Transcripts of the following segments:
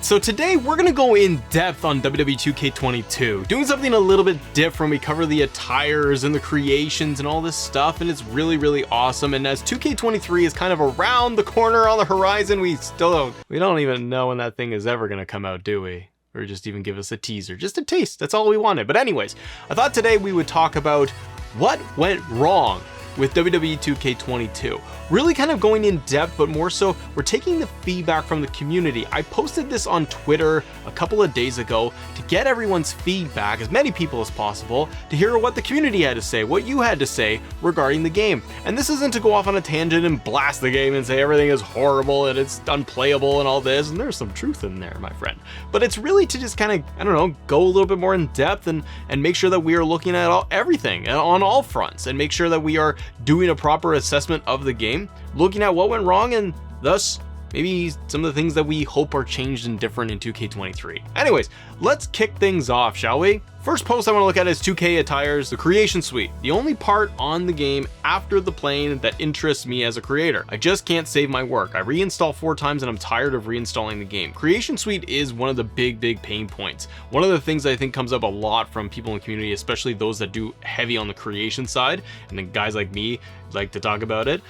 So today we're gonna go in depth on WWE 2K22, doing something a little bit different. We cover the attires and the creations and all this stuff, and it's really awesome. And as 2K23 is kind of around the corner on the horizon, we don't even know when that thing is ever gonna come out, do we? Or just even give us a teaser, just a taste. That's all we wanted. But anyways, I thought today we would talk about what went wrong with WWE 2K22. Really kind of going in depth, but more so we're taking the feedback from the community. I posted this on Twitter a couple of days ago to get everyone's feedback, as many people as possible, to hear what the community had to say, what you had to say regarding the game. And this isn't to go off on a tangent and blast the game and say everything is horrible and it's unplayable and all this, and there's some truth in there, my friend. But it's really to just kind of, I don't know, go a little bit more in depth and make sure that we are looking at everything on all fronts, and make sure that we are doing a proper assessment of the game, looking at what went wrong, and thus maybe some of the things that we hope are changed and different in 2K23. Anyways, let's kick things off, shall we? First post I want to look at is 2K attires, the creation suite. The only part on the game after the plane that interests me as a creator. I just can't save my work. I reinstall 4 times and I'm tired of reinstalling the game. Creation suite is one of the big pain points. One of the things I think comes up a lot from people in the community, especially those that do heavy on the creation side, and then guys like me like to talk about it.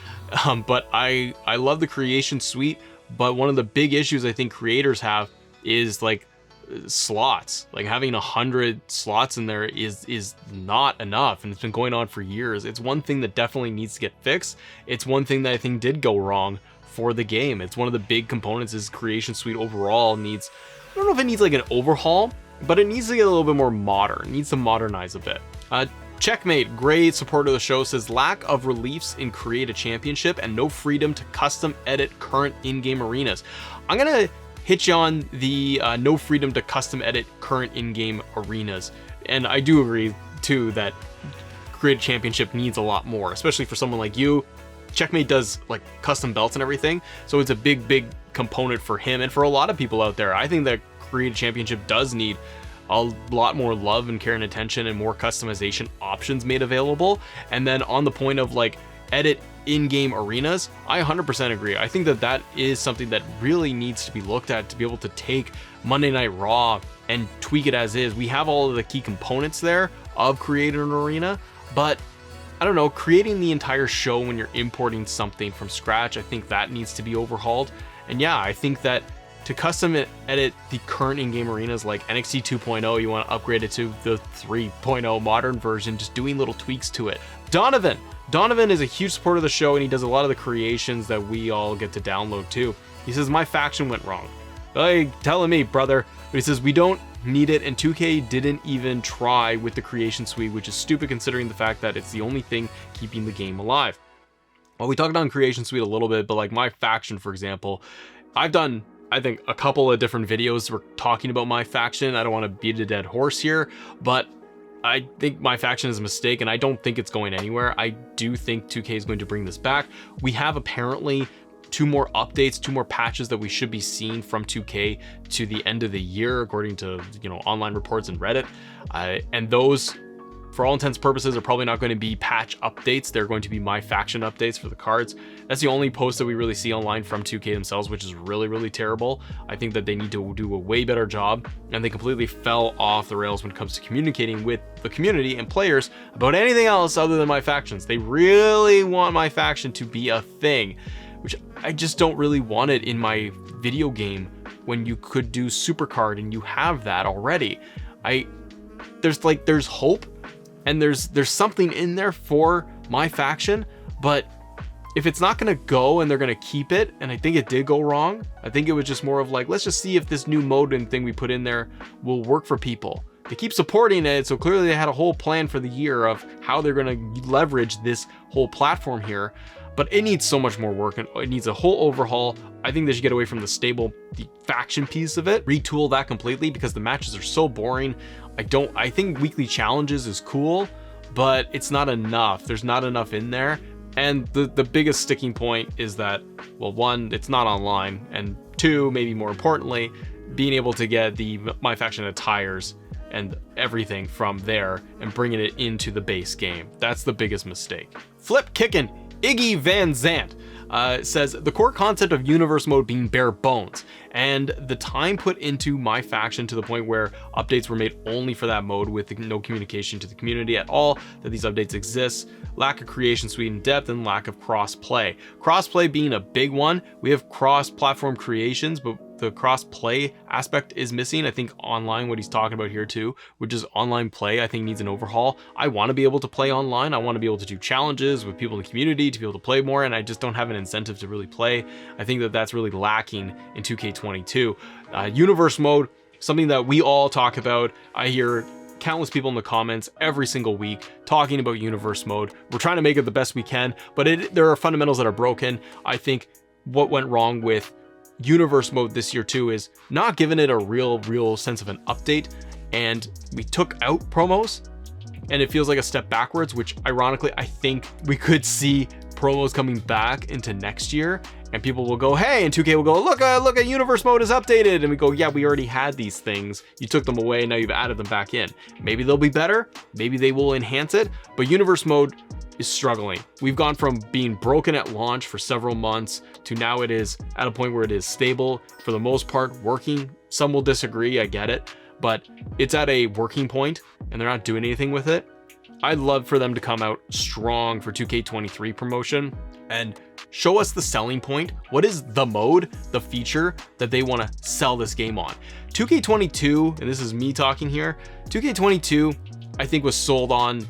But I love the creation suite, but one of the big issues I think creators have is like slots. Like having 100 slots in there is not enough, and it's been going on for years. It's one thing that definitely needs to get fixed. It's one thing that I think did go wrong for the game. It's one of the big components is creation suite overall needs, I don't know if it needs like an overhaul, but it needs to get a little bit more modern. It needs to modernize a bit. Checkmate, great supporter of the show, says lack of reliefs in Create a Championship and no freedom to custom edit current in-game arenas. I'm gonna hit you on the no freedom to custom edit current in-game arenas, and I do agree too that Create a Championship needs a lot more, especially for someone like you. Checkmate does like custom belts and everything, so it's a big component for him and for a lot of people out there. I think that Create a Championship does need a lot more love and care and attention and more customization options made available. And then on the point of like edit in-game arenas, I 100% agree. I think that that is something that really needs to be looked at, to be able to take Monday Night Raw and tweak it as is. We have all of the key components there of creating an arena, but I don't know, creating the entire show when you're importing something from scratch, I think that needs to be overhauled. And yeah, I think that to custom edit the current in-game arenas like NXT 2.0, you want to upgrade it to the 3.0 modern version, just doing little tweaks to it. Donovan is a huge supporter of the show, and he does a lot of the creations that we all get to download too. He says, my faction went wrong. Hey, telling me, brother. But he says, we don't need it, and 2K didn't even try with the creation suite, which is stupid considering the fact that it's the only thing keeping the game alive. Well, we talked on creation suite a little bit, but like my faction, for example, I've done, I think, a couple of different videos we're talking about my faction. I don't want to beat a dead horse here, but I think my faction is a mistake, and I don't think it's going anywhere. I do think 2K is going to bring this back. We have apparently 2 more updates, 2 more patches that we should be seeing from 2K to the end of the year, according to, you know, online reports and Reddit. And those, for all intents and purposes, are probably not going to be patch updates. They're going to be my faction updates for the cards. That's the only post that we really see online from 2K themselves, which is really terrible. I think that they need to do a way better job, and they completely fell off the rails when it comes to communicating with the community and players about anything else other than my factions. They really want my faction to be a thing, which I just don't really want it in my video game when you could do Supercard and you have that already. There's hope, and there's something in there for my faction, but if it's not gonna go and they're gonna keep it, and I think it did go wrong, I think it was just more of like, let's just see if this new mode and thing we put in there will work for people. They keep supporting it, so clearly they had a whole plan for the year of how they're gonna leverage this whole platform here, but it needs so much more work, and it needs a whole overhaul. I think they should get away from the faction piece of it, retool that completely, because the matches are so boring. I think weekly challenges is cool, but it's not enough. There's not enough in there. And the biggest sticking point is that, well, 1, it's not online, and 2, maybe more importantly, being able to get the My Faction attires and everything from there and bringing it into the base game. That's the biggest mistake. Flip kicking Iggy Van Zant. says the core concept of universe mode being bare bones, and the time put into my faction to the point where updates were made only for that mode with no communication to the community at all that these updates exist, lack of creation suite and depth, and lack of cross-play. Cross-play being a big one. We have cross-platform creations, but the cross-play aspect is missing. I think online, what he's talking about here too, which is online play, I think needs an overhaul. I want to be able to play online. I want to be able to do challenges with people in the community to be able to play more, and I just don't have an incentive to really play. I think that that's really lacking in 2K22. Universe mode, something that we all talk about. I hear countless people in the comments every single week talking about universe mode. We're trying to make it the best we can, but there are fundamentals that are broken. I think what went wrong with universe mode this year too is not giving it a real sense of an update, and we took out promos and it feels like a step backwards, which ironically I think we could see promos coming back into next year, and people will go, hey, and 2K will go, look at universe mode is updated, and we go, yeah, we already had these things, you took them away, now you've added them back in. Maybe they'll be better, maybe they will enhance it, but universe mode is struggling. We've gone from being broken at launch for several months to now it is at a point where it is stable, for the most part working. Some will disagree, I get it, but it's at a working point and they're not doing anything with it. I'd love for them to come out strong for 2K23 promotion and show us the selling point. What is the mode, the feature that they want to sell this game on? 2K22, and this is me talking here, 2K22 I think was sold on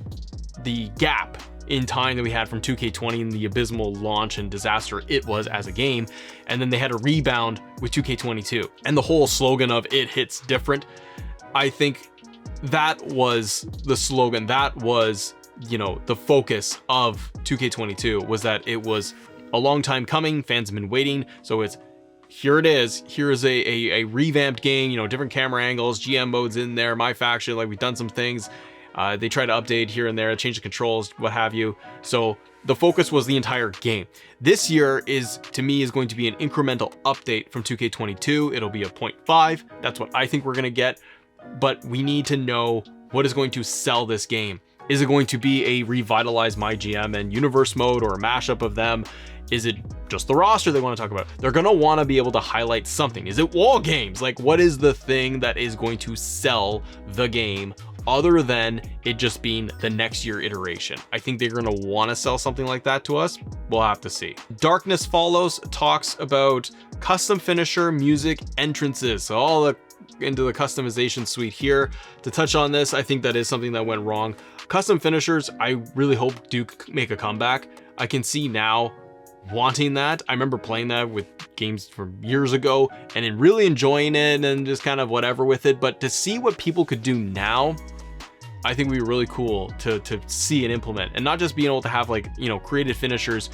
the gap in time that we had from 2K20 and the abysmal launch and disaster it was as a game, and then they had a rebound with 2K22 and the whole slogan of it hits different. I think that was the slogan, that was, you know, the focus of 2K22, was that it was a long time coming, fans have been waiting, so it's here it is, here's a revamped game, you know, different camera angles, GM modes in there, my faction, like we've done some things. They try to update here and there, change the controls, what have you. So the focus was the entire game. This year is, to me, is going to be an incremental update from 2K22. It'll be a 0.5. That's what I think we're going to get. But we need to know what is going to sell this game. Is it going to be a revitalized My GM and universe mode, or a mashup of them? Is it just the roster they want to talk about? They're going to want to be able to highlight something. Is it wall games? Like, what is the thing that is going to sell the game other than it just being the next year iteration? I think they're going to want to sell something like that to us. We'll have to see. Darkness Follows talks about custom finisher, music, entrances. So all into the customization suite here. To touch on this, I think that is something that went wrong. Custom finishers, I really hope do make a comeback. I can see now wanting that. I remember playing that with games from years ago and really enjoying it and just kind of whatever with it. But to see what people could do now, I think would be really cool to see and implement, and not just being able to have, like, you know, created finishers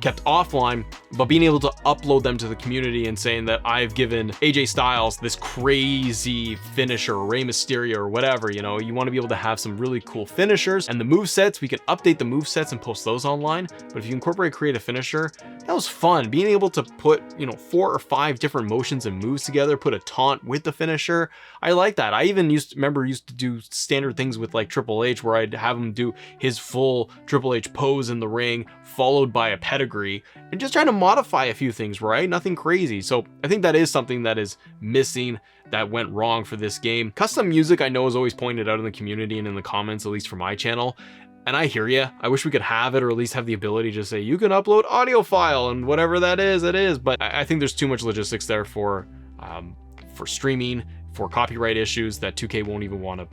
kept offline, but being able to upload them to the community and saying that I've given AJ Styles this crazy finisher, or Rey Mysterio, or whatever. You know, you want to be able to have some really cool finishers, and the move sets, we can update the move sets and post those online. But if you incorporate create a finisher, that was fun. Being able to put, you know, 4 or 5 different motions and moves together, put a taunt with the finisher, I like that. I even used to do standard things with like Triple H, where I'd have him do his full Triple H pose in the ring followed by a pedigree, and just trying to modify a few things, right? Nothing crazy. So I think that is something that is missing, that went wrong for this game. Custom music, I know, is always pointed out in the community and in the comments, at least for my channel, and I hear you. I wish we could have it, or at least have the ability to say you can upload audio file and whatever that is, it is. But I think there's too much logistics there for streaming, for copyright issues, that 2K won't even want to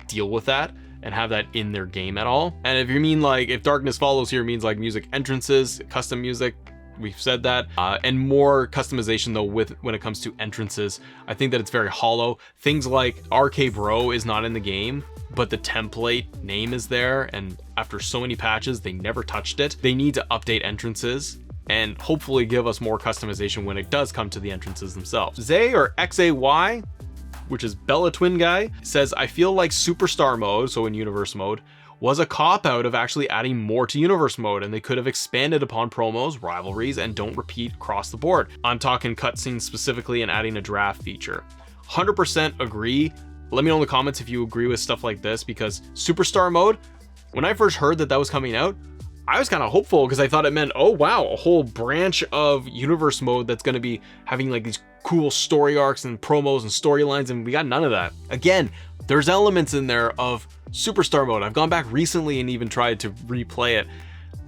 deal with that and have that in their game at all. And if you mean, like, if Darkness Follows here means like music entrances, custom music, we've said that, and more customization though when it comes to entrances, I think that it's very hollow. Things like RK Bro is not in the game, but the template name is there, and after so many patches they never touched it. They need to update entrances and hopefully give us more customization when it does come to the entrances themselves. Zay, or XAY, which is Bella Twin Guy, says, I feel like Superstar mode, so in universe mode, was a cop-out of actually adding more to universe mode, and they could have expanded upon promos, rivalries, and don't repeat across the board. I'm talking cutscenes specifically and adding a draft feature. 100% agree. Let me know in the comments if you agree with stuff like this, because Superstar mode, when I first heard that was coming out, I was kind of hopeful because I thought it meant, oh wow, a whole branch of universe mode that's going to be having like these cool story arcs and promos and storylines, and we got none of that. Again, there's elements in there of Superstar mode. I've gone back recently and even tried to replay it,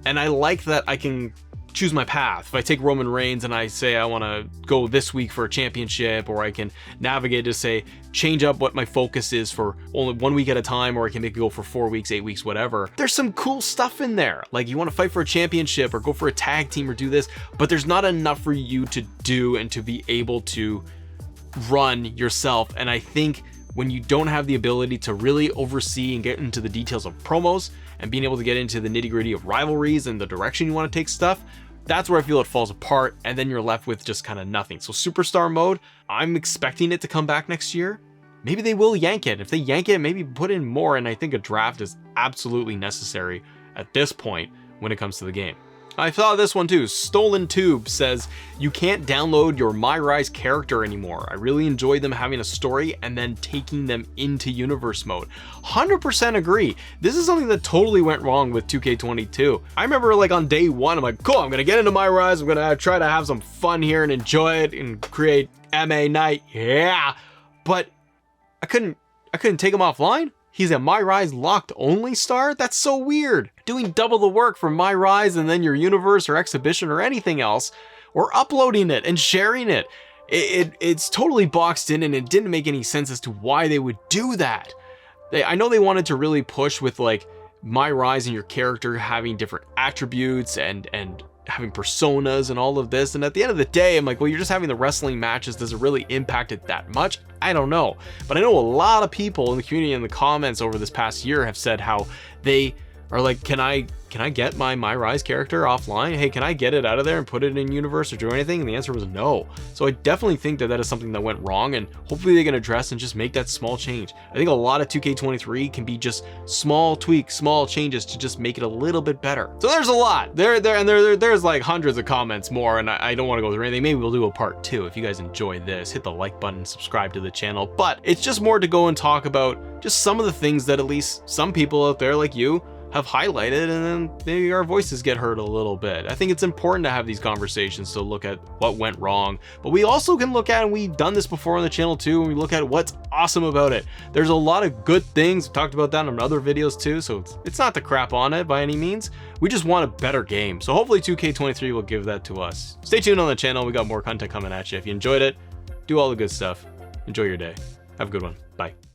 and I like that I can choose my path. If I take Roman Reigns and I say I want to go this week for a championship, or I can navigate to say change up what my focus is for only 1 week at a time, or I can make it go for 4 weeks, 8 weeks, whatever. There's some cool stuff in there. Like you want to fight for a championship or go for a tag team or do this, but there's not enough for you to do and to be able to run yourself. And I think when you don't have the ability to really oversee and get into the details of promos and being able to get into the nitty-gritty of rivalries and the direction you want to take stuff, that's where I feel it falls apart, and then you're left with just kind of nothing. So Superstar mode, I'm expecting it to come back next year. Maybe they will yank it. If they yank it, maybe put in more, and I think a draft is absolutely necessary at this point when it comes to the game. I saw this one too. Stolen Tube says, you can't download your MyRise character anymore. I really enjoy them having a story and then taking them into universe mode. 100% agree. This is something that totally went wrong with 2K22. I remember like on day one, I'm like, cool, I'm gonna get into MyRise. I'm gonna try to have some fun here and enjoy it and create MA night. Yeah. But I couldn't take him offline. He's a MyRise locked only star? That's so weird. Doing double the work for MyRise and then your universe or exhibition or anything else, or uploading it and sharing it. It's totally boxed in, and it didn't make any sense as to why they would do that. I know they wanted to really push with like MyRise and your character having different attributes and having personas and all of this, and at the end of the day I'm like, well, you're just having the wrestling matches. Does it really impact it that much? I don't know, but I know a lot of people in the community in the comments over this past year have said how they are like, can I get my MyRise character offline? Hey, can I get it out of there and put it in universe or do anything? And the answer was no. So I definitely think that is something that went wrong, and hopefully they can address and just make that small change. I think a lot of 2K23 can be just small tweaks, small changes to just make it a little bit better. So there's a lot there's like hundreds of comments more, and I don't want to go through anything. Maybe we'll do a part 2. If you guys enjoy this, hit the like button, subscribe to the channel. But it's just more to go and talk about just some of the things that at least some people out there like you have highlighted, and then maybe our voices get heard a little bit. I think it's important to have these conversations to look at what went wrong, but we also can look at, and we've done this before on the channel too, and we look at what's awesome about it. There's a lot of good things. We've talked about that in other videos too, so it's not to crap on it by any means. We just want a better game. So hopefully 2K23 will give that to us. Stay tuned on the channel. We got more content coming at you. If you enjoyed it, do all the good stuff. Enjoy your day. Have a good one. Bye.